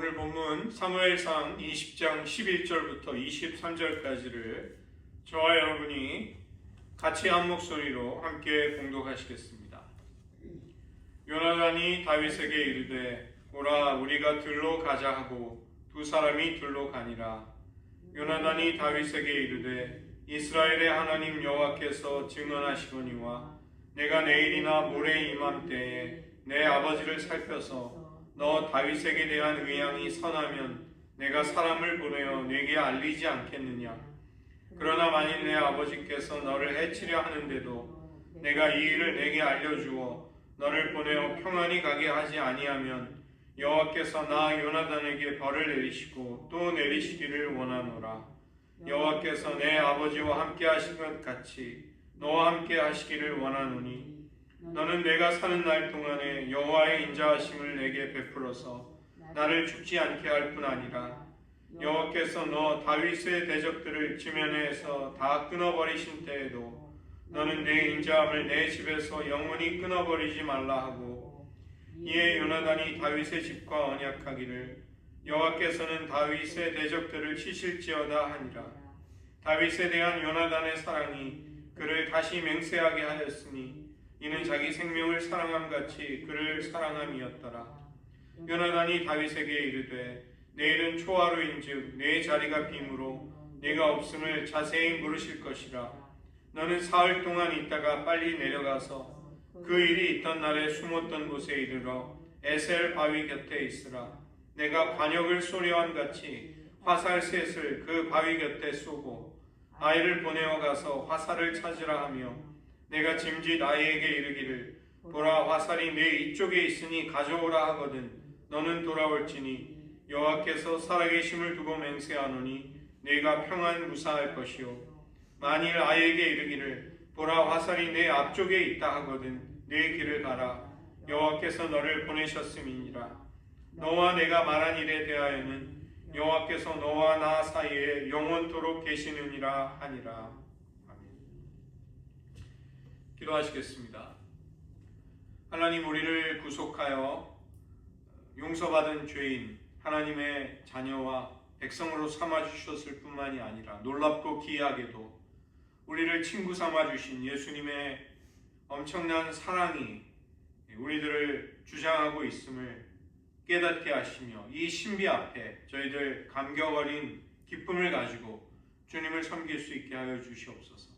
오늘 본문 사무엘상 20장 11절부터 23절까지를 저와 여러분이 같이 한 목소리로 함께 봉독하시겠습니다. 요나단이 다윗에게 이르되 오라 우리가 들로 가자 하고 두 사람이 들로 가니라. 요나단이 다윗에게 이르되 이스라엘의 하나님 여호와께서 증언하시거니와 내가 내일이나 모레 이맘때에 내 아버지를 살펴서 너 다윗에게 대한 의향이 선하면 내가 사람을 보내어 네게 알리지 않겠느냐. 그러나 만일 내 아버지께서 너를 해치려 하는데도 내가 이 일을 네게 알려주어 너를 보내어 평안히 가게 하지 아니하면 여호와께서 나 요나단에게 벌을 내리시고 또 내리시기를 원하노라. 여호와께서 내 아버지와 함께 하신 것 같이 너와 함께 하시기를 원하노니 너는 내가 사는 날 동안에 여호와의 인자하심을 내게 베풀어서 나를 죽지 않게 할 뿐 아니라 여호와께서 너 다윗의 대적들을 지면에서 다 끊어버리신 때에도 너는 내 인자함을 내 집에서 영원히 끊어버리지 말라 하고 이에 요나단이 다윗의 집과 언약하기를 여호와께서는 다윗의 대적들을 치실지어다 하니라. 다윗에 대한 요나단의 사랑이 그를 다시 맹세하게 하였으니 이는 자기 생명을 사랑함 같이 그를 사랑함이었더라. 요나단이 다윗에게 이르되 내일은 초하루인즉 내 자리가 빔으로 네가 없음을 자세히 물으실 것이라. 너는 사흘 동안 있다가 빨리 내려가서 그 일이 있던 날에 숨었던 곳에 이르러 에셀 바위 곁에 있으라. 내가 관역을 쏘려한 같이 화살 셋을 그 바위 곁에 쏘고 아이를 보내어 가서 화살을 찾으라 하며 내가 짐짓 아이에게 이르기를 보라 화살이 내 이쪽에 있으니 가져오라 하거든 너는 돌아올지니 여호와께서 살아계심을 두고 맹세하노니 네가 평안 무사할 것이요 만일 아이에게 이르기를 보라 화살이 내 앞쪽에 있다 하거든 네 길을 가라 여호와께서 너를 보내셨음이니라. 너와 내가 말한 일에 대하여는 여호와께서 너와 나 사이에 영원토록 계시느니라 하니라. 기도하시겠습니다. 하나님 우리를 구속하여 용서받은 죄인 하나님의 자녀와 백성으로 삼아주셨을 뿐만이 아니라 놀랍고 기이하게도 우리를 친구 삼아주신 예수님의 엄청난 사랑이 우리들을 주장하고 있음을 깨닫게 하시며 이 신비 앞에 저희들 감격 어린 기쁨을 가지고 주님을 섬길 수 있게 하여 주시옵소서.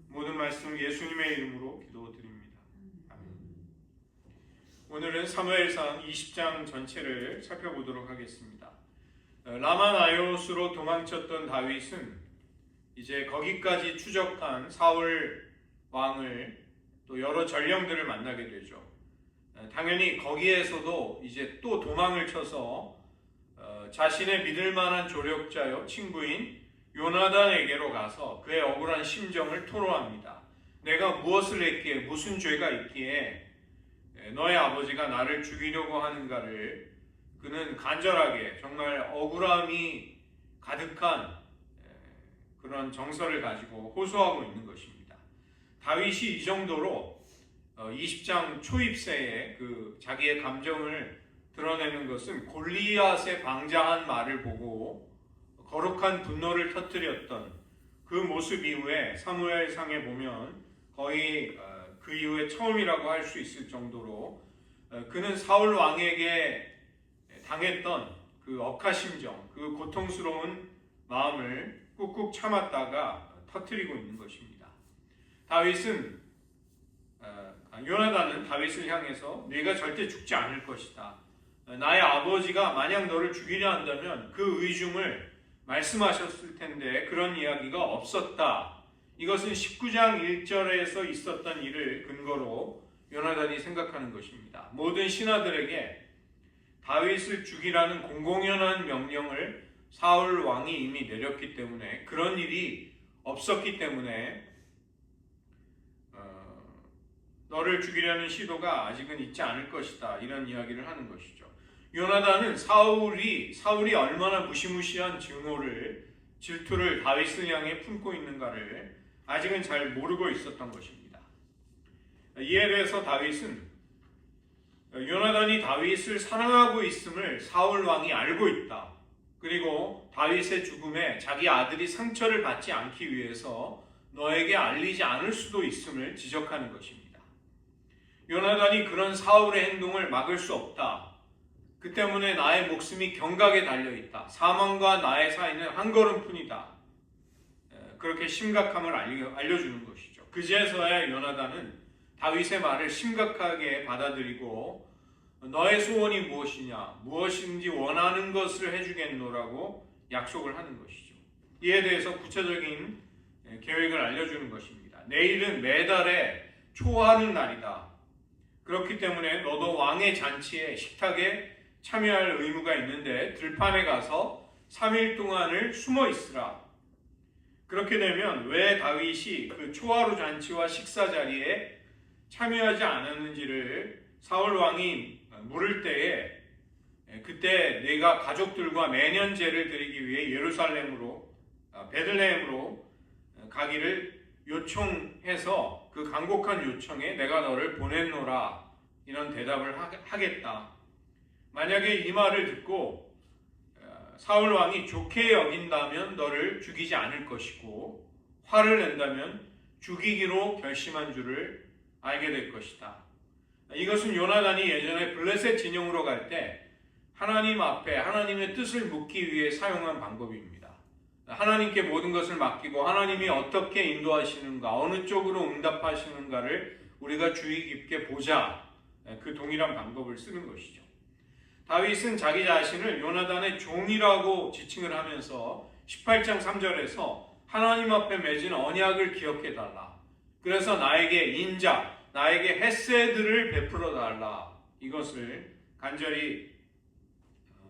모든 말씀 예수님의 이름으로 기도드립니다. 아멘. 오늘은 사무엘상 20장 전체를 살펴보도록 하겠습니다. 라마나요스로 도망쳤던 다윗은 이제 거기까지 추적한 사울 왕을 또 여러 전령들을 만나게 되죠. 당연히 거기에서도 이제 또 도망을 쳐서 자신의 믿을 만한 조력자요 친구인 요나단에게로 가서 그의 억울한 심정을 토로합니다. 내가 무엇을 했기에 무슨 죄가 있기에 너의 아버지가 나를 죽이려고 하는가를 그는 간절하게 정말 억울함이 가득한 그런 정서를 가지고 호소하고 있는 것입니다. 다윗이 이 정도로 20장 초입세에 그 자기의 감정을 드러내는 것은 골리앗의 방자한 말을 보고 거룩한 분노를 터뜨렸던 그 모습 이후에 사무엘상에 보면 거의 그 이후에 처음이라고 할 수 있을 정도로 그는 사울 왕에게 당했던 그 억하심정, 그 고통스러운 마음을 꾹꾹 참았다가 터뜨리고 있는 것입니다. 요나단은 다윗을 향해서 네가 절대 죽지 않을 것이다. 나의 아버지가 만약 너를 죽이려 한다면 그 의중을 말씀하셨을 텐데 그런 이야기가 없었다. 이것은 19장 1절에서 있었던 일을 근거로 요나단이 생각하는 것입니다. 모든 신하들에게 다윗을 죽이라는 공공연한 명령을 사울 왕이 이미 내렸기 때문에 그런 일이 없었기 때문에 너를 죽이려는 시도가 아직은 있지 않을 것이다. 이런 이야기를 하는 것이죠. 요나단은 사울이 얼마나 무시무시한 질투를 다윗을 향해 품고 있는가를 아직은 잘 모르고 있었던 것입니다. 이에 대해서 다윗은 요나단이 다윗을 사랑하고 있음을 사울 왕이 알고 있다. 그리고 다윗의 죽음에 자기 아들이 상처를 받지 않기 위해서 너에게 알리지 않을 수도 있음을 지적하는 것입니다. 요나단이 그런 사울의 행동을 막을 수 없다. 그 때문에 나의 목숨이 경각에 달려있다. 사망과 나의 사이는 한 걸음뿐이다. 그렇게 심각함을 알려주는 것이죠. 그제서야 요나단은 다윗의 말을 심각하게 받아들이고 너의 소원이 무엇이냐, 무엇인지 원하는 것을 해주겠노라고 약속을 하는 것이죠. 이에 대해서 구체적인 계획을 알려주는 것입니다. 내일은 매달에 초하는 날이다. 그렇기 때문에 너도 왕의 잔치에 식탁에 참여할 의무가 있는데 들판에 가서 3일 동안을 숨어 있으라. 그렇게 되면 왜 다윗이 그 초하루 잔치와 식사 자리에 참여하지 않았는지를 사울 왕이 물을 때에 그때 내가 가족들과 매년 제를 드리기 위해 베들레헴으로 가기를 요청해서 그 간곡한 요청에 내가 너를 보냈노라 이런 대답을 하겠다. 만약에 이 말을 듣고 사울 왕이 좋게 여긴다면 너를 죽이지 않을 것이고 화를 낸다면 죽이기로 결심한 줄을 알게 될 것이다. 이것은 요나단이 예전에 블레셋 진영으로 갈 때 하나님 앞에 하나님의 뜻을 묻기 위해 사용한 방법입니다. 하나님께 모든 것을 맡기고 하나님이 어떻게 인도하시는가, 어느 쪽으로 응답하시는가를 우리가 주의 깊게 보자. 그 동일한 방법을 쓰는 것이죠. 다윗은 자기 자신을 요나단의 종이라고 지칭을 하면서 18장 3절에서 하나님 앞에 맺은 언약을 기억해달라. 그래서 나에게 인자, 나에게 헤세드를 베풀어 달라. 이것을 간절히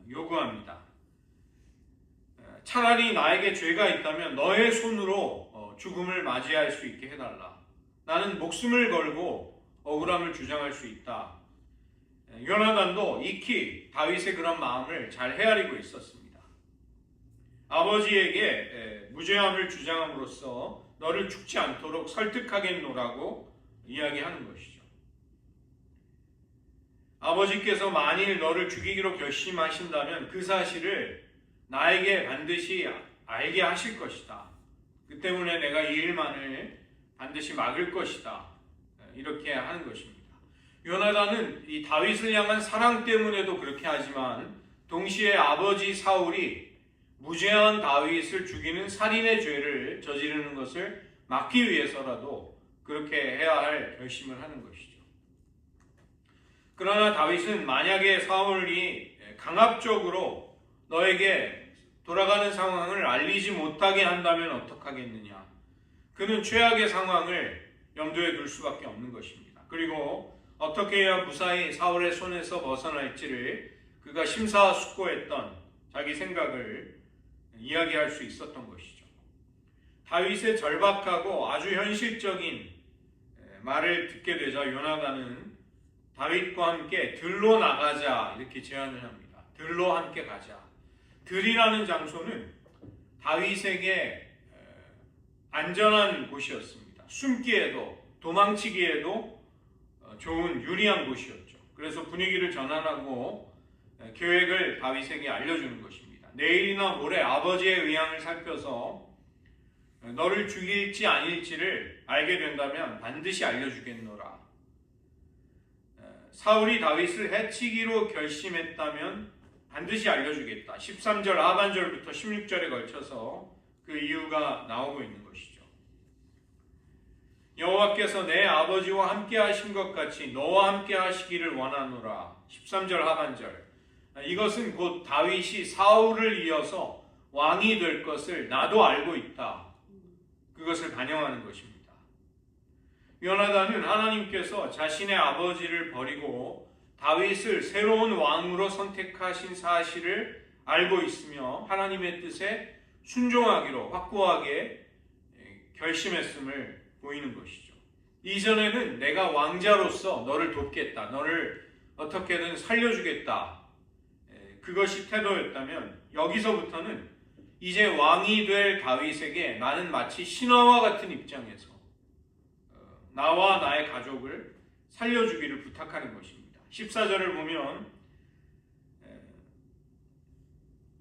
요구합니다. 차라리 나에게 죄가 있다면 너의 손으로 죽음을 맞이할 수 있게 해달라. 나는 목숨을 걸고 억울함을 주장할 수 있다. 요나단도 익히 다윗의 그런 마음을 잘 헤아리고 있었습니다. 아버지에게 무죄함을 주장함으로써 너를 죽지 않도록 설득하겠노라고 이야기하는 것이죠. 아버지께서 만일 너를 죽이기로 결심하신다면 그 사실을 나에게 반드시 알게 하실 것이다. 그 때문에 내가 이 일만을 반드시 막을 것이다. 이렇게 하는 것입니다. 요나단은 이 다윗을 향한 사랑 때문에도 그렇게 하지만 동시에 아버지 사울이 무죄한 다윗을 죽이는 살인의 죄를 저지르는 것을 막기 위해서라도 그렇게 해야 할 결심을 하는 것이죠. 그러나 다윗은 만약에 사울이 강압적으로 너에게 돌아가는 상황을 알리지 못하게 한다면 어떡하겠느냐. 그는 최악의 상황을 염두에 둘 수밖에 없는 것입니다. 그리고 어떻게 해야 무사히 사울의 손에서 벗어날지를 그가 심사숙고했던 자기 생각을 이야기할 수 있었던 것이죠. 다윗의 절박하고 아주 현실적인 말을 듣게 되자 요나단은 다윗과 함께 들로 나가자 이렇게 제안을 합니다. 들로 함께 가자. 들이라는 장소는 다윗에게 안전한 곳이었습니다. 숨기에도 도망치기에도 좋은 유리한 곳이었죠. 그래서 분위기를 전환하고 계획을 다윗에게 알려주는 것입니다. 내일이나 모레 아버지의 의향을 살펴서 너를 죽일지 아닐지를 알게 된다면 반드시 알려주겠노라. 사울이 다윗을 해치기로 결심했다면 반드시 알려주겠다. 13절 하반절부터 16절에 걸쳐서 그 이유가 나오고 있는 것이죠. 여호와께서 내 아버지와 함께 하신 것 같이 너와 함께 하시기를 원하노라. 13절 하반절. 이것은 곧 다윗이 사울을 이어서 왕이 될 것을 나도 알고 있다. 그것을 반영하는 것입니다. 요나단은 하나님께서 자신의 아버지를 버리고 다윗을 새로운 왕으로 선택하신 사실을 알고 있으며 하나님의 뜻에 순종하기로 확고하게 결심했음을 보이는 것이죠. 이전에는 내가 왕자로서 너를 돕겠다. 너를 어떻게든 살려주겠다. 그것이 태도였다면 여기서부터는 이제 왕이 될 다윗에게 나는 마치 신하와 같은 입장에서 나와 나의 가족을 살려주기를 부탁하는 것입니다. 14절을 보면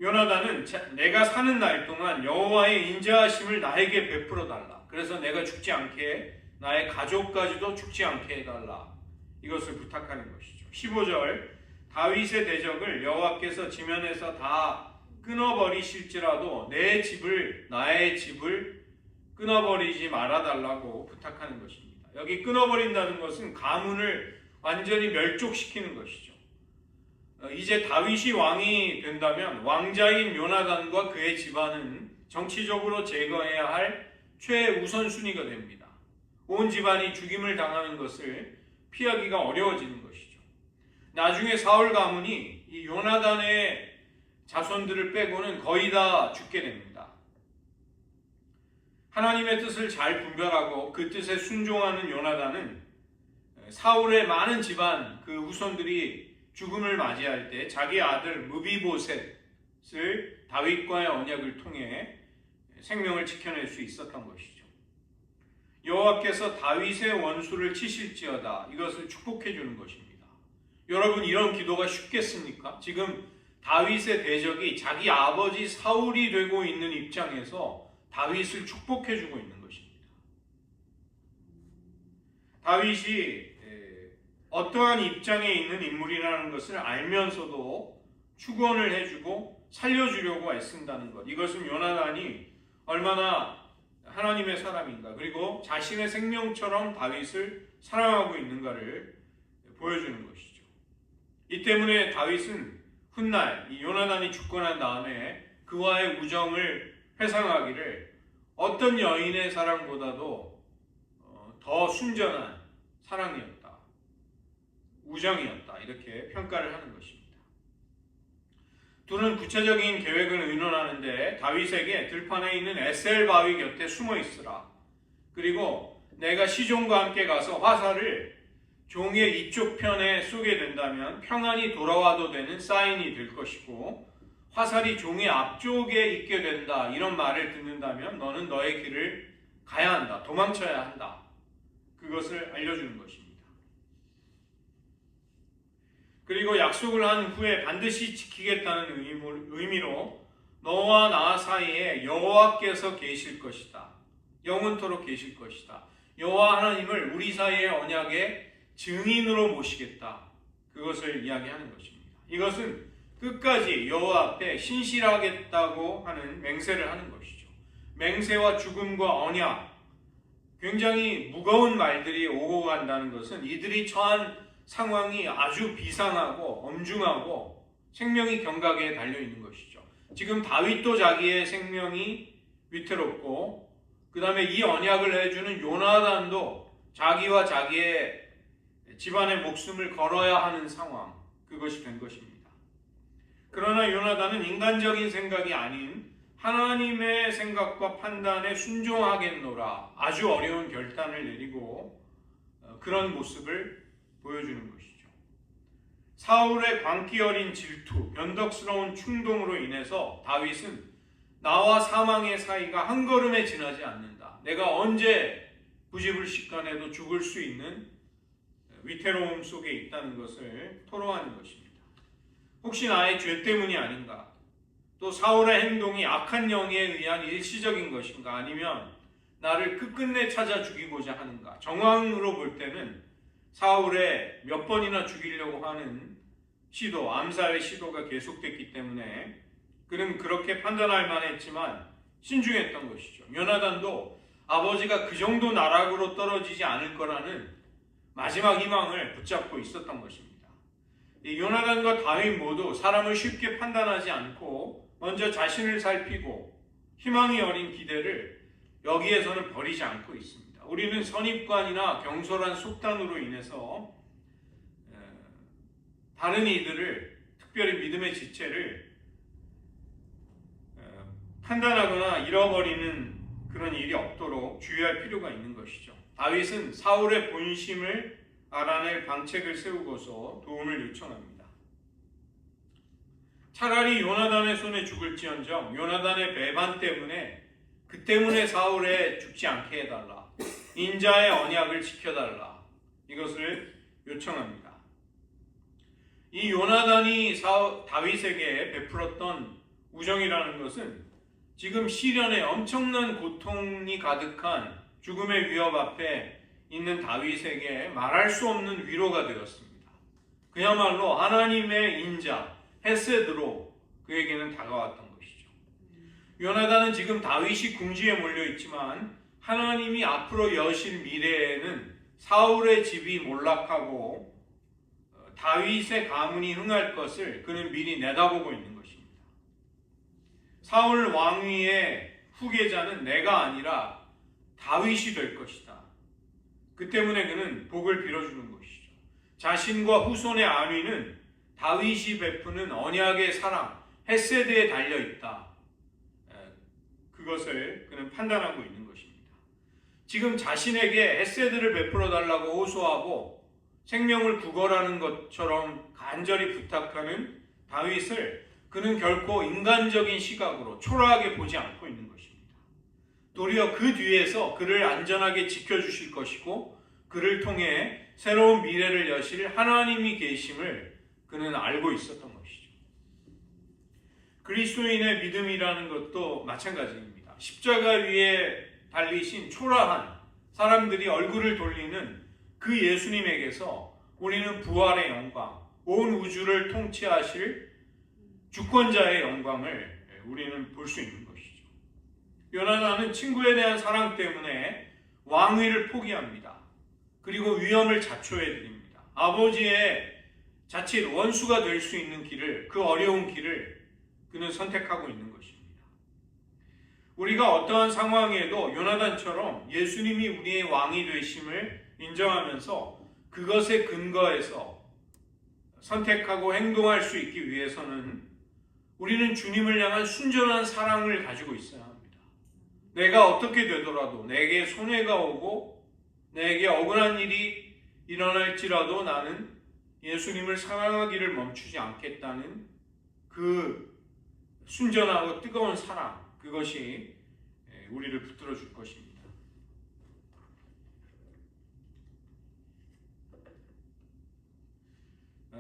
요나단은 내가 사는 날 동안 여호와의 인자하심을 나에게 베풀어 달라. 그래서 내가 죽지 않게 나의 가족까지도 죽지 않게 해달라. 이것을 부탁하는 것이죠. 15절 다윗의 대적을 여호와께서 지면에서 다 끊어버리실지라도 나의 집을 끊어버리지 말아달라고 부탁하는 것입니다. 여기 끊어버린다는 것은 가문을 완전히 멸족시키는 것이죠. 이제 다윗이 왕이 된다면 왕자인 요나단과 그의 집안은 정치적으로 제거해야 할 최우선순위가 됩니다. 온 집안이 죽임을 당하는 것을 피하기가 어려워지는 것이죠. 나중에 사울 가문이 이 요나단의 자손들을 빼고는 거의 다 죽게 됩니다. 하나님의 뜻을 잘 분별하고 그 뜻에 순종하는 요나단은 사울의 많은 집안 그 후손들이 죽음을 맞이할 때 자기 아들 무비보셋을 다윗과의 언약을 통해 생명을 지켜낼 수 있었던 것이죠. 여호와께서 다윗의 원수를 치실지어다. 이것을 축복해 주는 것입니다. 여러분, 이런 기도가 쉽겠습니까? 지금 다윗의 대적이 자기 아버지 사울이 되고 있는 입장에서 다윗을 축복해 주고 있는 것입니다. 다윗이 어떠한 입장에 있는 인물이라는 것을 알면서도 축원을 해주고 살려주려고 애쓴다는 것. 이것은 요나단이 얼마나 하나님의 사람인가, 그리고 자신의 생명처럼 다윗을 사랑하고 있는가를 보여주는 것이죠. 이 때문에 다윗은 훗날 이 요나단이 죽고 난 다음에 그와의 우정을 회상하기를 어떤 여인의 사랑보다도 더 순전한 사랑이었다, 우정이었다, 이렇게 평가를 하는 것입니다. 둘은 구체적인 계획을 의논하는데 다윗에게 들판에 있는 에셀 바위 곁에 숨어 있으라. 그리고 내가 시종과 함께 가서 화살을 종의 이쪽 편에 쏘게 된다면 평안이 돌아와도 되는 사인이 될 것이고, 화살이 종의 앞쪽에 있게 된다, 이런 말을 듣는다면 너는 너의 길을 가야 한다, 도망쳐야 한다. 그것을 알려주는 것입니다. 그리고 약속을 한 후에 반드시 지키겠다는 의미로 너와 나 사이에 여호와께서 계실 것이다, 영원토록 계실 것이다, 여호와 하나님을 우리 사이의 언약의 증인으로 모시겠다, 그것을 이야기하는 것입니다. 이것은 끝까지 여호와 앞에 신실하겠다고 하는 맹세를 하는 것이죠. 맹세와 죽음과 언약, 굉장히 무거운 말들이 오고 간다는 것은 이들이 처한 상황이 아주 비상하고 엄중하고 생명이 경각에 달려있는 것이죠. 지금 다윗도 자기의 생명이 위태롭고, 그 다음에 이 언약을 해주는 요나단도 자기와 자기의 집안의 목숨을 걸어야 하는 상황, 그것이 된 것입니다. 그러나 요나단은 인간적인 생각이 아닌 하나님의 생각과 판단에 순종하겠노라, 아주 어려운 결단을 내리고 그런 모습을 보여주는 것이죠. 사울의 광기 어린 질투, 변덕스러운 충동으로 인해서 다윗은 나와 사망의 사이가 한 걸음에 지나지 않는다, 내가 언제 부지불식간에도 죽을 수 있는 위태로움 속에 있다는 것을 토로하는 것입니다. 혹시 나의 죄 때문이 아닌가? 또 사울의 행동이 악한 영에 의한 일시적인 것인가? 아니면 나를 끝끝내 찾아 죽이고자 하는가? 정황으로 볼 때는 사울의 몇 번이나 죽이려고 하는 시도, 암살의 시도가 계속됐기 때문에 그는 그렇게 판단할 만했지만 신중했던 것이죠. 요나단도 아버지가 그 정도 나락으로 떨어지지 않을 거라는 마지막 희망을 붙잡고 있었던 것입니다. 이 요나단과 다윗 모두 사람을 쉽게 판단하지 않고 먼저 자신을 살피고 희망이 어린 기대를 여기에서는 버리지 않고 있습니다. 우리는 선입관이나 경솔한 속단으로 인해서 다른 이들을, 특별히 믿음의 지체를 판단하거나 잃어버리는 그런 일이 없도록 주의할 필요가 있는 것이죠. 다윗은 사울의 본심을 알아낼 방책을 세우고서 도움을 요청합니다. 차라리 요나단의 손에 죽을지언정 요나단의 배반 때문에, 그 때문에 사울에 죽지 않게 해달라, 인자의 언약을 지켜달라, 이것을 요청합니다. 이 요나단이 다윗에게 베풀었던 우정이라는 것은 지금 시련에 엄청난 고통이 가득한 죽음의 위협 앞에 있는 다윗에게 말할 수 없는 위로가 되었습니다. 그야말로 하나님의 인자, 헤세드로 그에게는 다가왔던 것이죠. 요나단은 지금 다윗이 궁지에 몰려 있지만 하나님이 앞으로 여실 미래에는 사울의 집이 몰락하고 다윗의 가문이 흥할 것을 그는 미리 내다보고 있는 것입니다. 사울 왕위의 후계자는 내가 아니라 다윗이 될 것이다. 그 때문에 그는 복을 빌어주는 것이죠. 자신과 후손의 안위는 다윗이 베푸는 언약의 사랑, 헤세드에 달려있다. 그것을 그는 판단하고 있는 것입니다. 지금 자신에게 헤세드를 베풀어 달라고 호소하고 생명을 구걸하는 것처럼 간절히 부탁하는 다윗을 그는 결코 인간적인 시각으로 초라하게 보지 않고 있는 것입니다. 도리어 그 뒤에서 그를 안전하게 지켜주실 것이고 그를 통해 새로운 미래를 여실 하나님이 계심을 그는 알고 있었던 것이죠. 그리스도인의 믿음이라는 것도 마찬가지입니다. 십자가 위에 달리신 초라한 사람들이 얼굴을 돌리는 그 예수님에게서 우리는 부활의 영광, 온 우주를 통치하실 주권자의 영광을 우리는 볼 수 있는 것이죠. 요나단은 친구에 대한 사랑 때문에 왕위를 포기합니다. 그리고 위험을 자초해 드립니다. 아버지의 자칫 원수가 될 수 있는 길을, 그 어려운 길을 그는 선택하고 있는 것입니다. 우리가 어떠한 상황에도 요나단처럼 예수님이 우리의 왕이 되심을 인정하면서 그것에 근거해서 선택하고 행동할 수 있기 위해서는 우리는 주님을 향한 순전한 사랑을 가지고 있어야 합니다. 내가 어떻게 되더라도 내게 손해가 오고 내게 억울한 일이 일어날지라도 나는 예수님을 사랑하기를 멈추지 않겠다는 그 순전하고 뜨거운 사랑, 그것이 우리를 붙들어 줄 것입니다.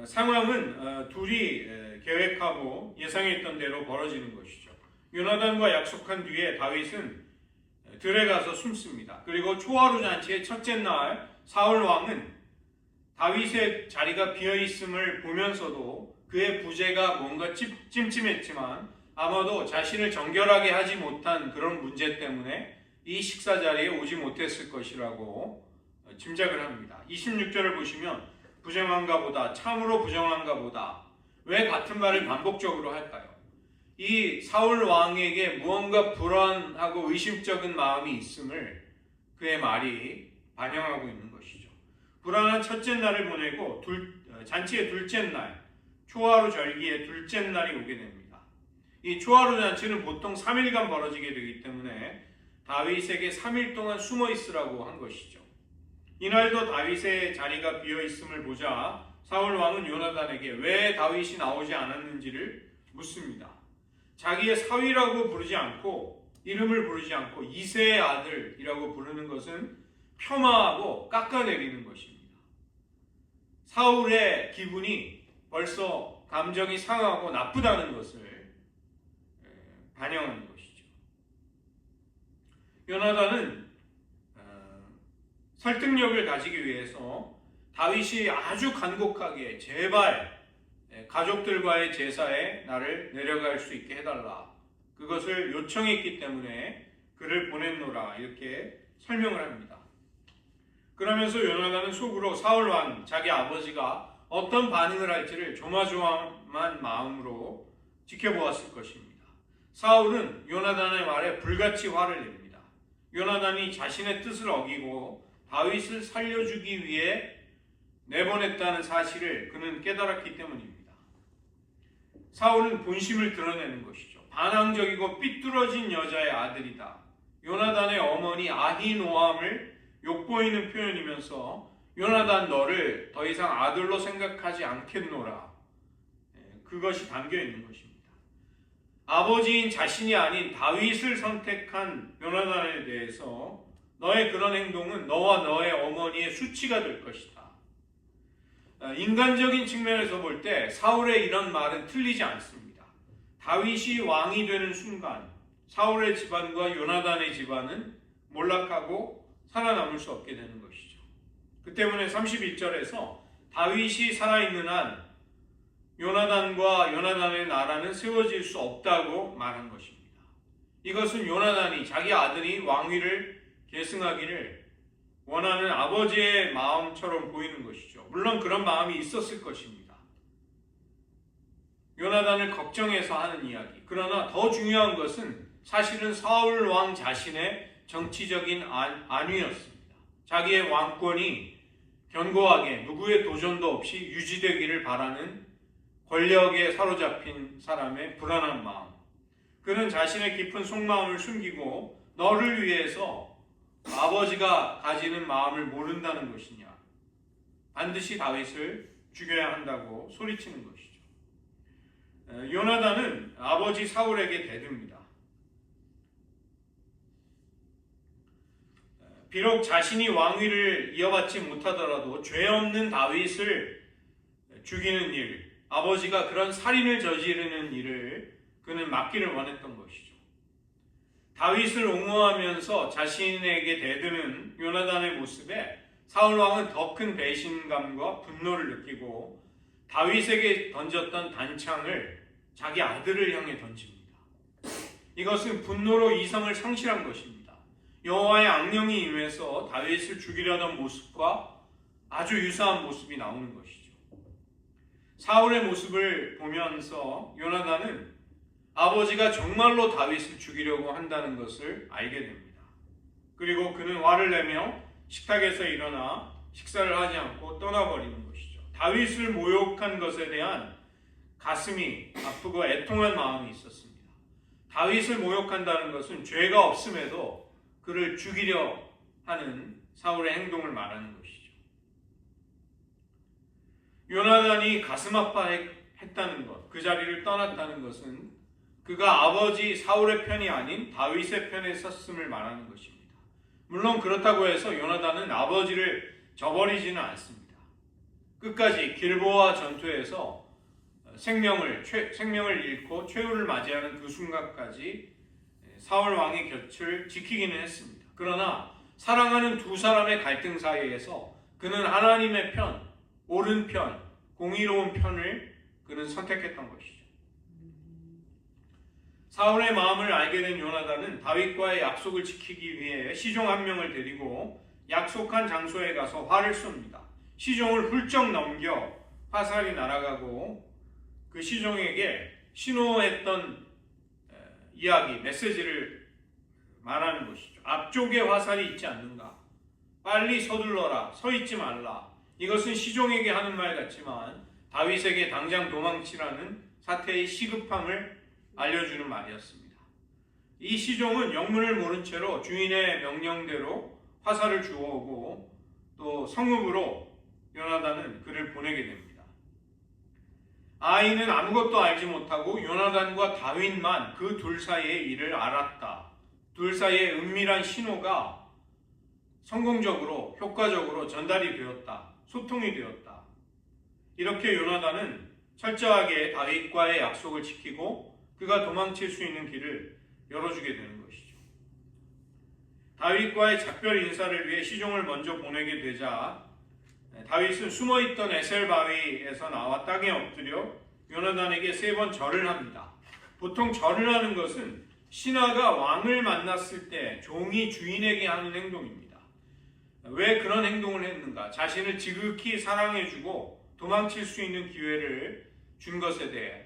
상황은 둘이 계획하고 예상했던 대로 벌어지는 것이죠. 요나단과 약속한 뒤에 다윗은 들에 가서 숨습니다. 그리고 초하루 잔치의 첫째 날 사울 왕은 다윗의 자리가 비어 있음을 보면서도 그의 부재가 뭔가 찜찜했지만 아마도 자신을 정결하게 하지 못한 그런 문제 때문에 이 식사 자리에 오지 못했을 것이라고 짐작을 합니다. 26절을 보시면 부정한가 보다, 참으로 부정한가 보다. 왜 같은 말을 반복적으로 할까요? 이 사울 왕에게 무언가 불안하고 의심적인 마음이 있음을 그의 말이 반영하고 있는 것이죠. 불안한 첫째 날을 보내고 잔치의 둘째 날, 초하루 절기의 둘째 날이 오게 됩니다. 이 초하루 잔치는 보통 3일간 벌어지게 되기 때문에 다윗에게 3일 동안 숨어 있으라고 한 것이죠. 이날도 다윗의 자리가 비어 있음을 보자 사울 왕은 요나단에게 왜 다윗이 나오지 않았는지를 묻습니다. 자기의 사위라고 부르지 않고 이름을 부르지 않고 이새의 아들이라고 부르는 것은 폄하하고 깎아내리는 것입니다. 사울의 기분이 벌써 감정이 상하고 나쁘다는 것을 반영하는 것이죠. 요나단은 설득력을 가지기 위해서 다윗이 아주 간곡하게 제발 가족들과의 제사에 나를 내려갈 수 있게 해달라. 그것을 요청했기 때문에 그를 보냈노라 이렇게 설명을 합니다. 그러면서 요나단은 속으로 사울 왕 자기 아버지가 어떤 반응을 할지를 조마조마한 마음으로 지켜보았을 것입니다. 사울은 요나단의 말에 불같이 화를 냅니다. 요나단이 자신의 뜻을 어기고 다윗을 살려주기 위해 내보냈다는 사실을 그는 깨달았기 때문입니다. 사울은 본심을 드러내는 것이죠. 반항적이고 삐뚤어진 여자의 아들이다. 요나단의 어머니 아히노암을 욕보이는 표현이면서 요나단 너를 더 이상 아들로 생각하지 않겠노라. 그것이 담겨 있는 것입니다. 아버지인 자신이 아닌 다윗을 선택한 요나단에 대해서 너의 그런 행동은 너와 너의 어머니의 수치가 될 것이다. 인간적인 측면에서 볼 때 사울의 이런 말은 틀리지 않습니다. 다윗이 왕이 되는 순간 사울의 집안과 요나단의 집안은 몰락하고 살아남을 수 없게 되는 것이죠. 그 때문에 31절에서 다윗이 살아있는 한 요나단과 요나단의 나라는 세워질 수 없다고 말한 것입니다. 이것은 요나단이 자기 아들이 왕위를 계승하기를 원하는 아버지의 마음처럼 보이는 것이죠. 물론 그런 마음이 있었을 것입니다. 요나단을 걱정해서 하는 이야기. 그러나 더 중요한 것은 사실은 사울 왕 자신의 정치적인 안위였습니다. 자기의 왕권이 견고하게 누구의 도전도 없이 유지되기를 바라는 권력에 사로잡힌 사람의 불안한 마음. 그는 자신의 깊은 속마음을 숨기고 너를 위해서 아버지가 가지는 마음을 모른다는 것이냐. 반드시 다윗을 죽여야 한다고 소리치는 것이죠. 요나단은 아버지 사울에게 대듭니다. 비록 자신이 왕위를 이어받지 못하더라도 죄 없는 다윗을 죽이는 일, 아버지가 그런 살인을 저지르는 일을 그는 막기를 원했던 것이죠. 다윗을 옹호하면서 자신에게 대드는 요나단의 모습에 사울왕은 더 큰 배신감과 분노를 느끼고 다윗에게 던졌던 단창을 자기 아들을 향해 던집니다. 이것은 분노로 이성을 상실한 것입니다. 여호와의 악령이 임해서 다윗을 죽이려던 모습과 아주 유사한 모습이 나오는 것이죠. 사울의 모습을 보면서 요나단은 아버지가 정말로 다윗을 죽이려고 한다는 것을 알게 됩니다. 그리고 그는 화를 내며 식탁에서 일어나 식사를 하지 않고 떠나버리는 것이죠. 다윗을 모욕한 것에 대한 가슴이 아프고 애통한 마음이 있었습니다. 다윗을 모욕한다는 것은 죄가 없음에도 그를 죽이려 하는 사울의 행동을 말하는 것이죠. 요나단이 가슴 아파했다는 것, 그 자리를 떠났다는 것은 그가 아버지 사울의 편이 아닌 다윗의 편에 섰음을 말하는 것입니다. 물론 그렇다고 해서 요나단은 아버지를 저버리지는 않습니다. 끝까지 길보아 전투에서 생명을 잃고 최후를 맞이하는 그 순간까지 사울 왕의 곁을 지키기는 했습니다. 그러나 사랑하는 두 사람의 갈등 사이에서 그는 하나님의 편, 옳은 편, 공의로운 편을 그는 선택했던 것이죠. 사울의 마음을 알게 된 요나단은 다윗과의 약속을 지키기 위해 시종 한 명을 데리고 약속한 장소에 가서 활을 쏩니다. 시종을 훌쩍 넘겨 화살이 날아가고 그 시종에게 신호했던 이야기, 메시지를 말하는 것이죠. 앞쪽에 화살이 있지 않는가? 빨리 서둘러라. 서 있지 말라. 이것은 시종에게 하는 말 같지만 다윗에게 당장 도망치라는 사태의 시급함을 알려주는 말이었습니다. 이 시종은 영문을 모른 채로 주인의 명령대로 화살을 주워오고 또 성읍으로 요나단은 그를 보내게 됩니다. 아이는 아무것도 알지 못하고 요나단과 다윗만 그 둘 사이의 일을 알았다. 둘 사이의 은밀한 신호가 성공적으로 효과적으로 전달이 되었다. 소통이 되었다. 이렇게 요나단은 철저하게 다윗과의 약속을 지키고 그가 도망칠 수 있는 길을 열어주게 되는 것이죠. 다윗과의 작별 인사를 위해 시종을 먼저 보내게 되자 다윗은 숨어있던 에셀 바위에서 나와 땅에 엎드려 요나단에게 3번 절을 합니다. 보통 절을 하는 것은 신하가 왕을 만났을 때 종이 주인에게 하는 행동입니다. 왜 그런 행동을 했는가? 자신을 지극히 사랑해주고 도망칠 수 있는 기회를 준 것에 대해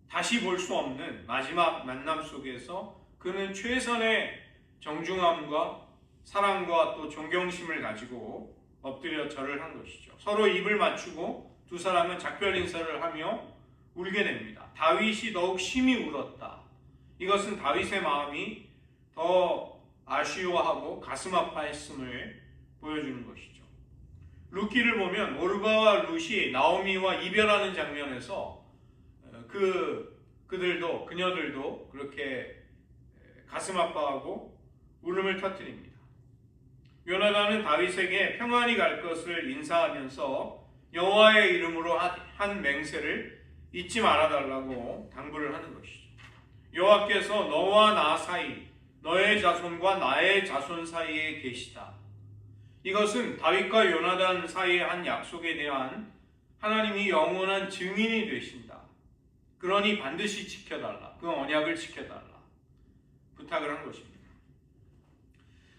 다시 볼 수 없는 마지막 만남 속에서 그는 최선의 정중함과 사랑과 또 존경심을 가지고 엎드려 절을 한 것이죠. 서로 입을 맞추고 두 사람은 작별 인사를 하며 울게 됩니다. 다윗이 더욱 심히 울었다. 이것은 다윗의 마음이 더 아쉬워하고 가슴 아파했음을 보여주는 것이죠. 루키를 보면 오르바와 룻이 나오미와 이별하는 장면에서 그녀들도 그렇게 가슴 아파하고 울음을 터뜨립니다. 요나단은 다윗에게 평안히 갈 것을 인사하면서 여호와의 이름으로 한 맹세를 잊지 말아달라고 당부를 하는 것이죠. 여호와께서 너와 나 사이, 너의 자손과 나의 자손 사이에 계시다. 이것은 다윗과 요나단 사이의 한 약속에 대한 하나님이 영원한 증인이 되신다. 그러니 반드시 지켜달라. 그 언약을 지켜달라. 부탁을 한 것입니다.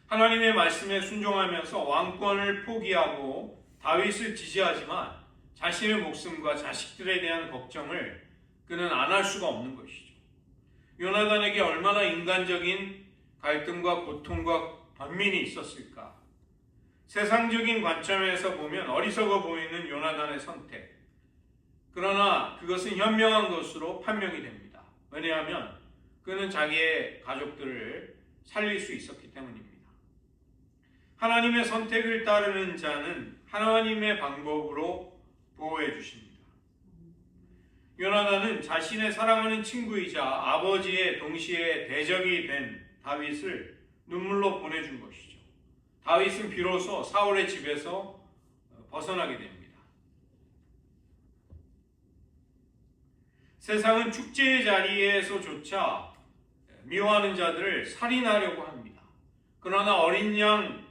하나님의 말씀에 순종하면서 왕권을 포기하고 다윗을 지지하지만 자신의 목숨과 자식들에 대한 걱정을 그는 안 할 수가 없는 것이죠. 요나단에게 얼마나 인간적인 갈등과 고통과 번민이 있었을까? 세상적인 관점에서 보면 어리석어 보이는 요나단의 선택. 그러나 그것은 현명한 것으로 판명이 됩니다. 왜냐하면 그는 자기의 가족들을 살릴 수 있었기 때문입니다. 하나님의 선택을 따르는 자는 하나님의 방법으로 보호해 주십니다. 요나단은 자신의 사랑하는 친구이자 아버지의 동시에 대적이 된 다윗을 눈물로 보내준 것이죠. 다윗은 비로소 사울의 집에서 벗어나게 됩니다. 세상은 축제의 자리에서조차 미워하는 자들을 살인하려고 합니다. 그러나 어린 양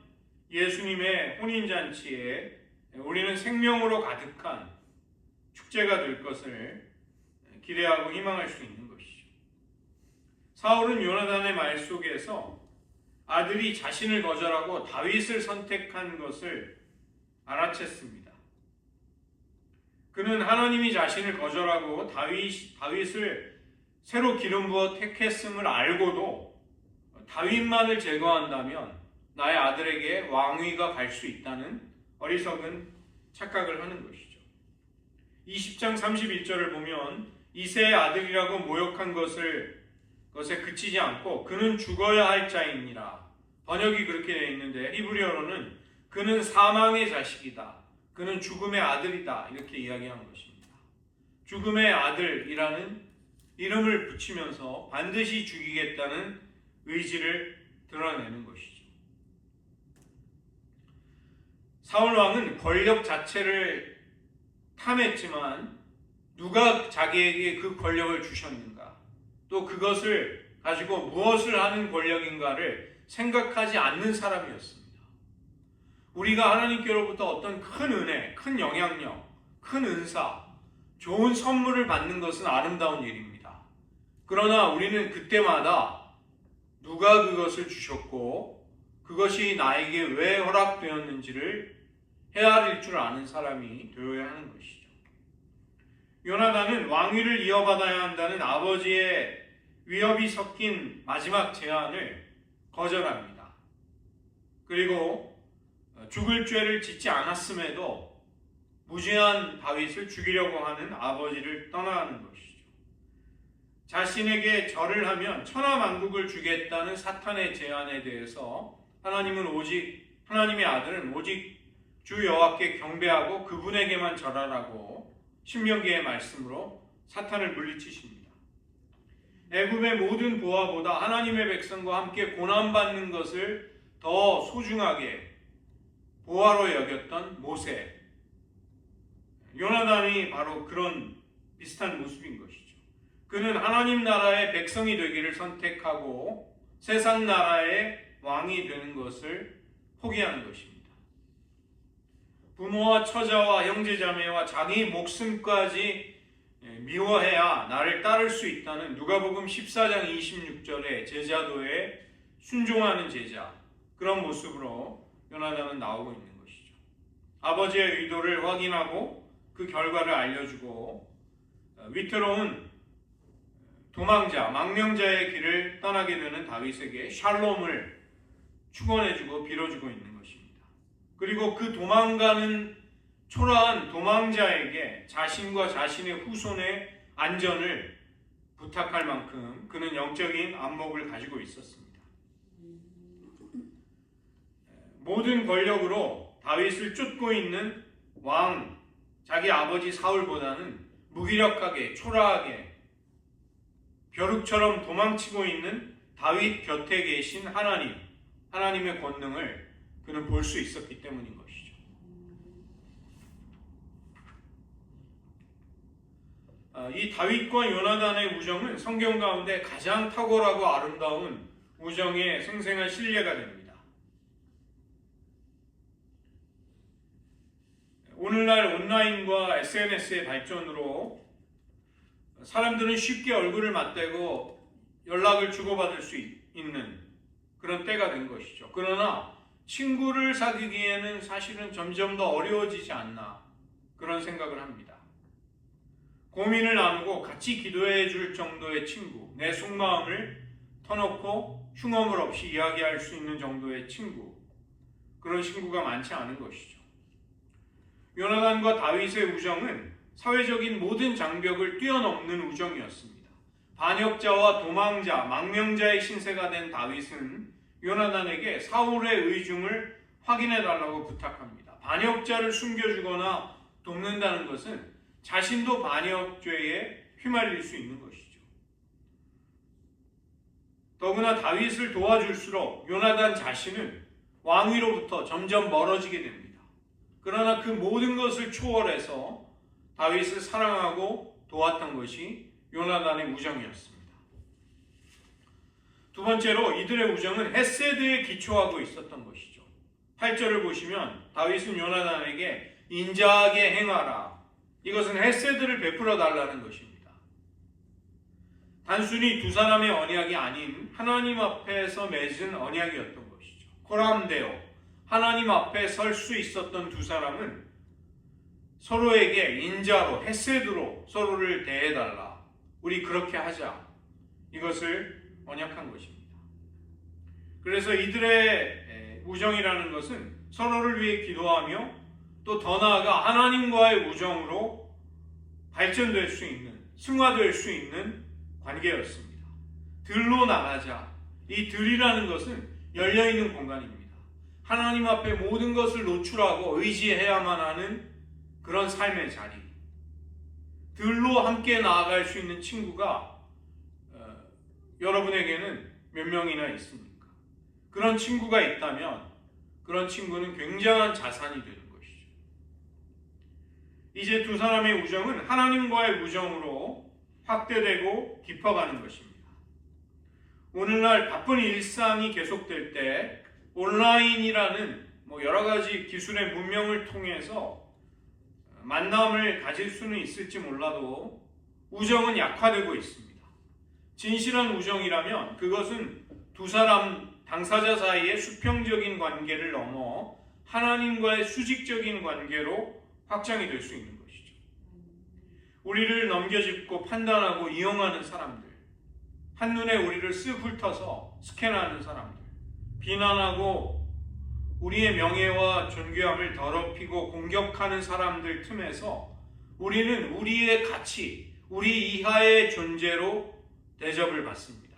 예수님의 혼인잔치에 우리는 생명으로 가득한 축제가 될 것을 기대하고 희망할 수 있는 것이죠. 사울은 요나단의 말 속에서 아들이 자신을 거절하고 다윗을 선택한 것을 알아챘습니다. 그는 하나님이 자신을 거절하고 다윗을 새로 기름 부어 택했음을 알고도 다윗만을 제거한다면 나의 아들에게 왕위가 갈 수 있다는 어리석은 착각을 하는 것이죠. 20장 31절을 보면 이새의 아들이라고 모욕한 것에 그치지 않고 그는 죽어야 할 자이니라. 번역이 그렇게 되어 있는데 히브리어로는 그는 사망의 자식이다. 그는 죽음의 아들이다. 이렇게 이야기한 것입니다. 죽음의 아들이라는 이름을 붙이면서 반드시 죽이겠다는 의지를 드러내는 것이죠. 사울 왕은 권력 자체를 탐했지만 누가 자기에게 그 권력을 주셨는가, 또 그것을 가지고 무엇을 하는 권력인가를 생각하지 않는 사람이었습니다. 우리가 하나님께로부터 어떤 큰 은혜, 큰 영향력, 큰 은사, 좋은 선물을 받는 것은 아름다운 일입니다. 그러나 우리는 그때마다 누가 그것을 주셨고 그것이 나에게 왜 허락되었는지를 헤아릴 줄 아는 사람이 되어야 하는 것이죠. 요나단은 왕위를 이어받아야 한다는 아버지의 위협이 섞인 마지막 제안을 거절합니다. 그리고 죽을 죄를 짓지 않았음에도 무죄한 다윗을 죽이려고 하는 아버지를 떠나는 것이죠. 자신에게 절을 하면 천하만국을 주겠다는 사탄의 제안에 대해서 하나님의 아들은 오직 주 여호와께 경배하고 그분에게만 절하라고 신명기의 말씀으로 사탄을 물리치십니다. 애굽의 모든 보화보다 하나님의 백성과 함께 고난받는 것을 더 소중하게 보화로 여겼던 모세, 요나단이 바로 그런 비슷한 모습인 것이죠. 그는 하나님 나라의 백성이 되기를 선택하고 세상 나라의 왕이 되는 것을 포기하는 것입니다. 부모와 처자와 형제자매와 자기 목숨까지 미워해야 나를 따를 수 있다는 누가복음 14장 26절의 제자도에 순종하는 제자, 그런 모습으로 요나단은 나오고 있는 것이죠. 아버지의 의도를 확인하고 그 결과를 알려주고 위태로운 도망자, 망명자의 길을 떠나게 되는 다윗에게 샬롬을 축원해주고 빌어주고 있는 것입니다. 그리고 그 도망가는 초라한 도망자에게 자신과 자신의 후손의 안전을 부탁할 만큼 그는 영적인 안목을 가지고 있었습니다. 모든 권력으로 다윗을 쫓고 있는 왕, 자기 아버지 사울보다는 무기력하게 초라하게 벼룩처럼 도망치고 있는 다윗 곁에 계신 하나님의 권능을 그는 볼 수 있었기 때문인 것이죠. 이 다윗과 요나단의 우정은 성경 가운데 가장 탁월하고 아름다운 우정의 생생한 실례가 됩니다. 오늘날 온라인과 SNS의 발전으로 사람들은 쉽게 얼굴을 맞대고 연락을 주고받을 수 있는 그런 때가 된 것이죠. 그러나 친구를 사귀기에는 사실은 점점 더 어려워지지 않나 그런 생각을 합니다. 고민을 나누고 같이 기도해 줄 정도의 친구, 내 속마음을 터놓고 흉엄을 없이 이야기할 수 있는 정도의 친구, 그런 친구가 많지 않은 것이죠. 요나단과 다윗의 우정은 사회적인 모든 장벽을 뛰어넘는 우정이었습니다. 반역자와 도망자, 망명자의 신세가 된 다윗은 요나단에게 사울의 의중을 확인해 달라고 부탁합니다. 반역자를 숨겨주거나 돕는다는 것은 자신도 반역죄에 휘말릴 수 있는 것이죠. 더구나 다윗을 도와줄수록 요나단 자신은 왕위로부터 점점 멀어지게 됩니다. 그러나 그 모든 것을 초월해서 다윗을 사랑하고 도왔던 것이 요나단의 우정이었습니다. 두 번째로 이들의 우정은 헤세드에 기초하고 있었던 것이죠. 8절을 보시면 다윗은 요나단에게 인자하게 행하라. 이것은 헤세드를 베풀어 달라는 것입니다. 단순히 두 사람의 언약이 아닌 하나님 앞에서 맺은 언약이었던 것이죠. 코람데오, 하나님 앞에 설 수 있었던 두 사람은 서로에게 인자로, 헤세드로 서로를 대해달라. 우리 그렇게 하자. 이것을 언약한 것입니다. 그래서 이들의 우정이라는 것은 서로를 위해 기도하며 또 더 나아가 하나님과의 우정으로 발전될 수 있는, 승화될 수 있는 관계였습니다. 들로 나가자. 이 들이라는 것은 열려있는 공간입니다. 하나님 앞에 모든 것을 노출하고 의지해야만 하는 그런 삶의 자리. 들로 함께 나아갈 수 있는 친구가 여러분에게는 몇 명이나 있습니까? 그런 친구가 있다면 그런 친구는 굉장한 자산이 되는 것이죠. 이제 두 사람의 우정은 하나님과의 우정으로 확대되고 깊어가는 것입니다. 오늘날 바쁜 일상이 계속될 때 온라인이라는 여러 가지 기술의 문명을 통해서 만남을 가질 수는 있을지 몰라도 우정은 약화되고 있습니다. 진실한 우정이라면 그것은 두 사람 당사자 사이의 수평적인 관계를 넘어 하나님과의 수직적인 관계로 확장이 될 수 있는 것이죠. 우리를 넘겨짚고 판단하고 이용하는 사람들, 한눈에 우리를 쓱 훑어서 스캔하는 사람들, 비난하고 우리의 명예와 존귀함을 더럽히고 공격하는 사람들 틈에서 우리는 우리의 가치, 우리 이하의 존재로 대접을 받습니다.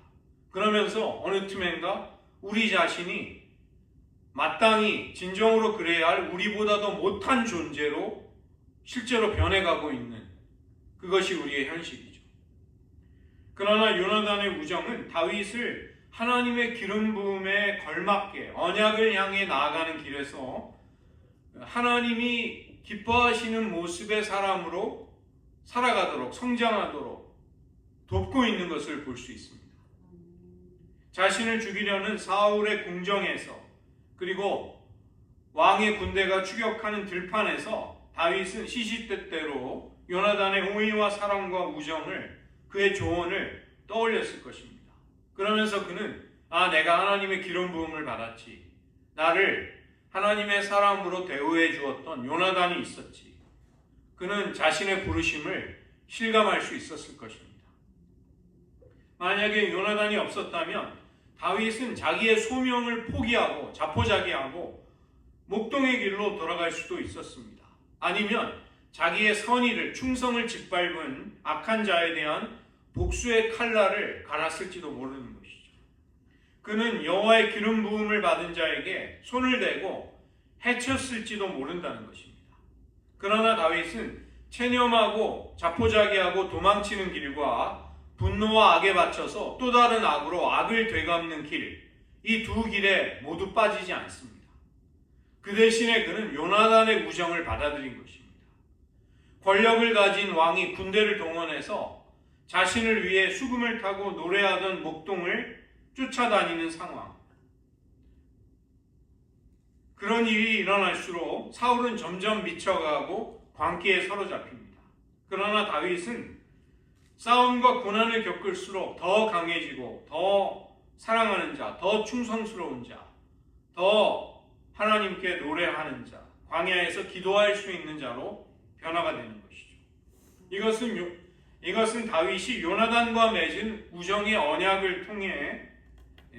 그러면서 어느 틈엔가 우리 자신이 마땅히 진정으로 그래야 할 우리보다도 못한 존재로 실제로 변해가고 있는 그것이 우리의 현실이죠. 그러나 요나단의 우정은 다윗을 하나님의 기름 부음에 걸맞게 언약을 향해 나아가는 길에서 하나님이 기뻐하시는 모습의 사람으로 살아가도록 성장하도록 돕고 있는 것을 볼 수 있습니다. 자신을 죽이려는 사울의 궁정에서 그리고 왕의 군대가 추격하는 들판에서 다윗은 시시때때로 요나단의 호의와 사랑과 우정을 그의 조언을 떠올렸을 것입니다. 그러면서 그는 내가 하나님의 기름 부음을 받았지. 나를 하나님의 사람으로 대우해 주었던 요나단이 있었지. 그는 자신의 부르심을 실감할 수 있었을 것입니다. 만약에 요나단이 없었다면 다윗은 자기의 소명을 포기하고 자포자기하고 목동의 길로 돌아갈 수도 있었습니다. 아니면 자기의 선의를 충성을 짓밟은 악한 자에 대한 복수의 칼날을 갈았을지도 모르는 것이죠. 그는 여호와의 기름 부음을 받은 자에게 손을 대고 해쳤을지도 모른다는 것입니다. 그러나 다윗은 체념하고 자포자기하고 도망치는 길과 분노와 악에 바쳐서 또 다른 악으로 악을 되갚는 길, 이 두 길에 모두 빠지지 않습니다. 그 대신에 그는 요나단의 우정을 받아들인 것입니다. 권력을 가진 왕이 군대를 동원해서 자신을 위해 수금을 타고 노래하던 목동을 쫓아다니는 상황. 그런 일이 일어날수록 사울은 점점 미쳐가고 광기에 사로잡힙니다. 그러나 다윗은 싸움과 고난을 겪을수록 더 강해지고 더 사랑하는 자, 더 충성스러운 자, 더 하나님께 노래하는 자, 광야에서 기도할 수 있는 자로 변화가 되는 것이죠. 이것은 다윗이 요나단과 맺은 우정의 언약을 통해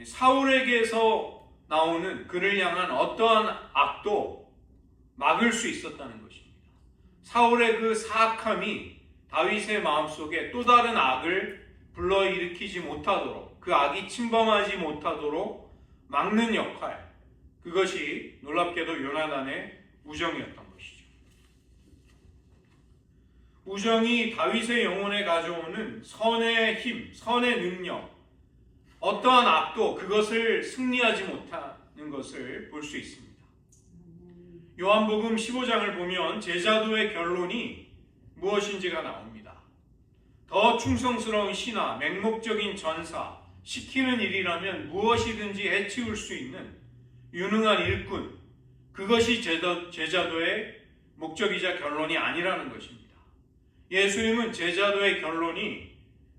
사울에게서 나오는 그를 향한 어떠한 악도 막을 수 있었다는 것입니다. 사울의 그 사악함이 다윗의 마음속에 또 다른 악을 불러일으키지 못하도록, 그 악이 침범하지 못하도록 막는 역할, 그것이 놀랍게도 요나단의 우정이었던 것이죠. 우정이 다윗의 영혼에 가져오는 선의 힘, 선의 능력, 어떠한 악도 그것을 승리하지 못하는 것을 볼 수 있습니다. 요한복음 15장을 보면 제자도의 결론이 무엇인지가 나옵니다. 더 충성스러운 신하, 맹목적인 전사, 시키는 일이라면 무엇이든지 해치울 수 있는 유능한 일꾼, 그것이 제자도의 목적이자 결론이 아니라는 것입니다. 예수님은 제자도의 결론이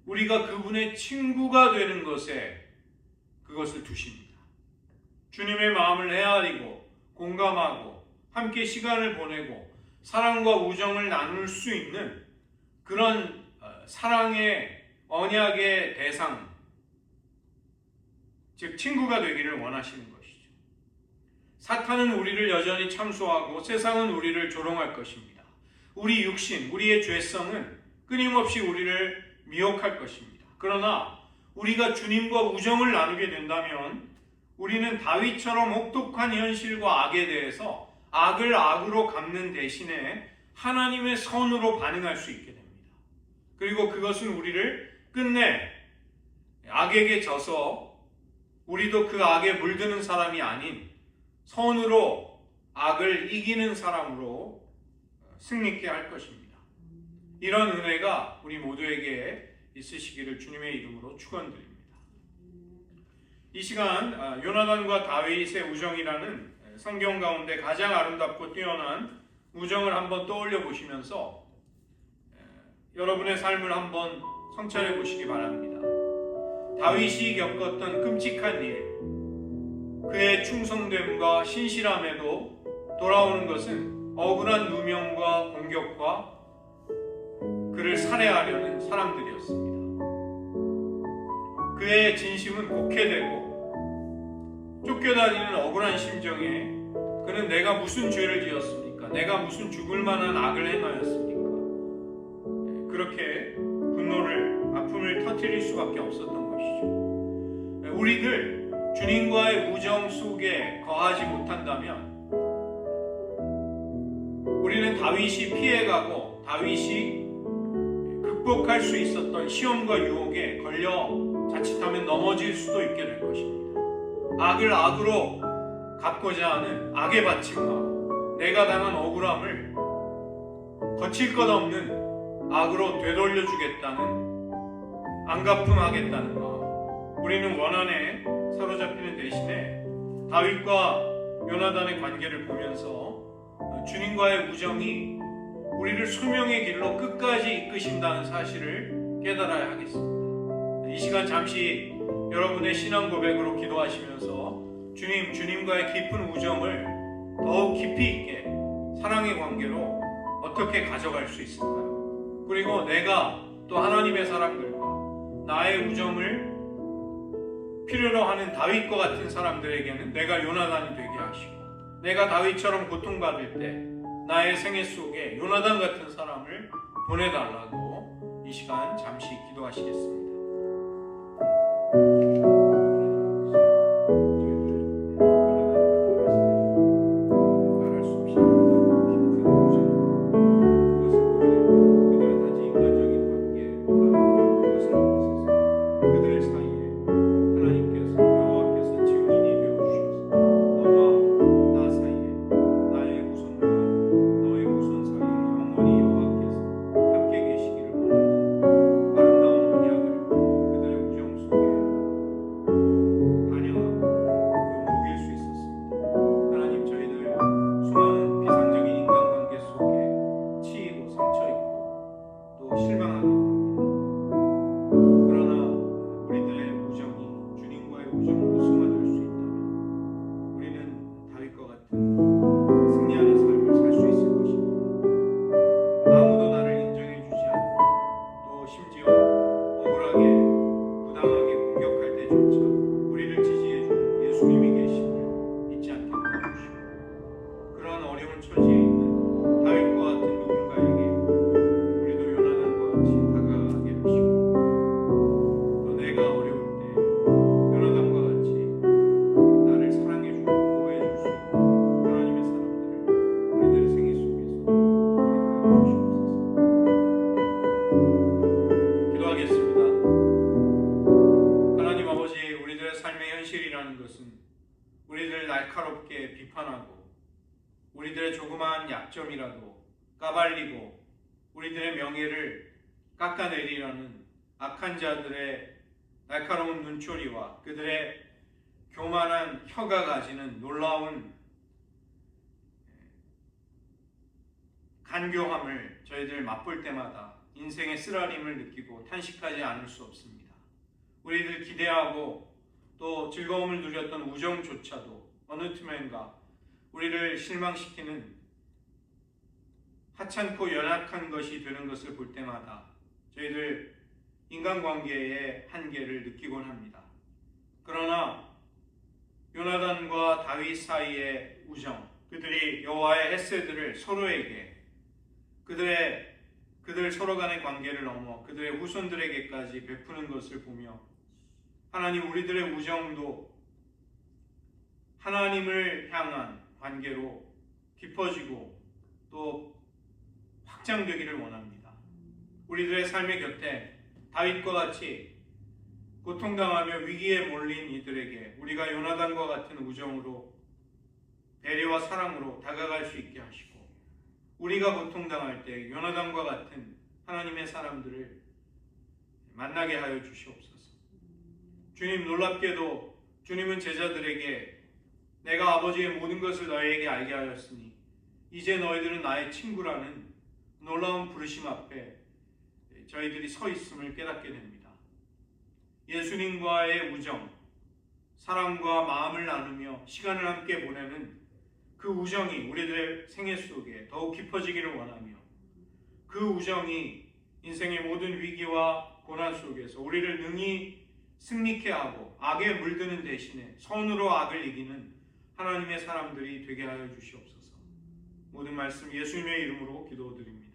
우리가 그분의 친구가 되는 것에 그것을 두십니다. 주님의 마음을 헤아리고 공감하고 함께 시간을 보내고 사랑과 우정을 나눌 수 있는 그런 사랑의 언약의 대상, 즉 친구가 되기를 원하시는 것이죠. 사탄은 우리를 여전히 참소하고 세상은 우리를 조롱할 것입니다. 우리 육신, 우리의 죄성은 끊임없이 우리를 미혹할 것입니다. 그러나 우리가 주님과 우정을 나누게 된다면 우리는 다윗처럼 혹독한 현실과 악에 대해서 악을 악으로 갚는 대신에 하나님의 선으로 반응할 수 있게 됩니다. 그리고 그것은 우리를 끝내 악에게 져서 우리도 그 악에 물드는 사람이 아닌 선으로 악을 이기는 사람으로 승리케 할 것입니다. 이런 은혜가 우리 모두에게 있으시기를 주님의 이름으로 축원드립니다. 이 시간 요나단과 다윗의 우정이라는 성경 가운데 가장 아름답고 뛰어난 우정을 한번 떠올려 보시면서 여러분의 삶을 한번 성찰해 보시기 바랍니다. 다윗이 겪었던 끔찍한 일, 그의 충성됨과 신실함에도 돌아오는 것은 억울한 누명과 공격과 그를 살해하려는 사람들이었습니다. 그의 진심은 곡해되고 쫓겨다니는 억울한 심정에 그는 내가 무슨 죄를 지었습니까? 내가 무슨 죽을 만한 악을 행하였습니까? 그렇게 분노를, 아픔을 터뜨릴 수밖에 없었던 것이죠. 우리들 주님과의 우정 속에 거하지 못한다면 우리는 다윗이 피해가고 다윗이 극복할 수 있었던 시험과 유혹에 걸려 자칫하면 넘어질 수도 있게 될 것입니다. 악을 악으로 갚고자 하는 악의 바침과 내가 당한 억울함을 거칠 것 없는 악으로 되돌려주겠다는, 안갚음하겠다는 마음, 우리는 원한에 사로잡히는 대신에 다윗과 요나단의 관계를 보면서 주님과의 우정이 우리를 소명의 길로 끝까지 이끄신다는 사실을 깨달아야 하겠습니다. 이 시간 잠시 여러분의 신앙 고백으로 기도하시면서 주님과의 깊은 우정을 더욱 깊이 있게 사랑의 관계로 어떻게 가져갈 수 있을까요? 그리고 내가 또 하나님의 사람들과 나의 우정을 필요로 하는 다윗과 같은 사람들에게는 내가 요나단이 되게 하시고, 내가 다윗처럼 고통받을 때 나의 생애 속에 요나단 같은 사람을 보내달라고 이 시간 잠시 기도하시겠습니다. 현실이라는 것은 우리들을 날카롭게 비판하고 우리들의 조그마한 약점이라도 까발리고 우리들의 명예를 깎아내리려는 악한 자들의 날카로운 눈초리와 그들의 교만한 혀가 가지는 놀라운 간교함을 저희들 맛볼 때마다 인생의 쓰라림을 느끼고 탄식하지 않을 수 없습니다. 우리들 기대하고 또 즐거움을 누렸던 우정조차도 어느 틈엔가 우리를 실망시키는 하찮고 연약한 것이 되는 것을 볼 때마다 저희들 인간관계의 한계를 느끼곤 합니다. 그러나 요나단과 다윗 사이의 우정, 그들이 여호와의 헤세드를 서로에게 그들 서로 간의 관계를 넘어 그들의 후손들에게까지 베푸는 것을 보며 하나님 우리들의 우정도 하나님을 향한 관계로 깊어지고 또 확장되기를 원합니다. 우리들의 삶의 곁에 다윗과 같이 고통당하며 위기에 몰린 이들에게 우리가 요나단과 같은 우정으로 배려와 사랑으로 다가갈 수 있게 하시고 우리가 고통당할 때 요나단과 같은 하나님의 사람들을 만나게 하여 주시옵소서. 주님, 놀랍게도 주님은 제자들에게 내가 아버지의 모든 것을 너희에게 알게 하였으니 이제 너희들은 나의 친구라는 놀라운 부르심 앞에 저희들이 서 있음을 깨닫게 됩니다. 예수님과의 우정, 사랑과 마음을 나누며 시간을 함께 보내는 그 우정이 우리들의 생애 속에 더욱 깊어지기를 원하며 그 우정이 인생의 모든 위기와 고난 속에서 우리를 능히 승리케 하고 악에 물드는 대신에 선으로 악을 이기는 하나님의 사람들이 되게 하여 주시옵소서. 모든 말씀 예수님의 이름으로 기도드립니다.